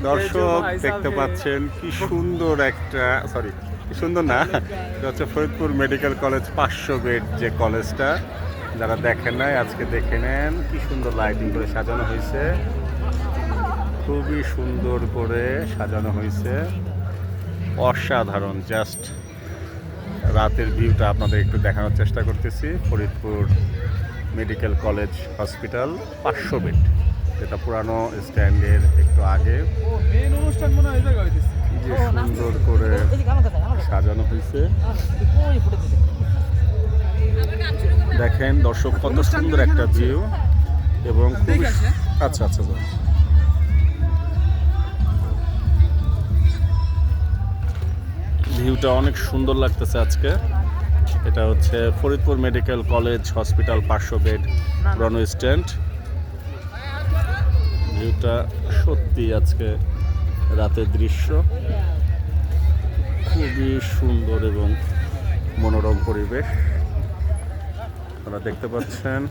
দর্শক দেখতে পাচ্ছেন কি সুন্দর একটা কি সুন্দর না, এটা হচ্ছে ফরিদপুর মেডিকেল কলেজ 500 বেড যে কলেজটা। যারা দেখেন নাই আজকে দেখে নেন, কি সুন্দর লাইটিং করে সাজানো হয়েছে, খুবই সুন্দর করে সাজানো হয়েছে, অসাধারণ। জাস্ট রাতের ভিউটা আপনাদের একটু দেখানোর চেষ্টা করতেছি। Faridpur medical college hospital 500 bed, যেটা পুরানো স্ট্যান্ডের একটু আগে। যে সুন্দর করে সাজানো হয়েছে, দেখেন দর্শক কত সুন্দর একটা ভিউ। এবং আচ্ছা আচ্ছা, ভিউটা অনেক সুন্দর লাগতেছে আজকে। এটা হচ্ছে Faridpur medical college hospital 500 bed পুরানো স্ট্যান্ড। ভিউটা সত্যি আজকে রাতের দৃশ্য খুবই সুন্দর এবং মনোরম পরিবেশ আপনারা দেখতে পাচ্ছেন।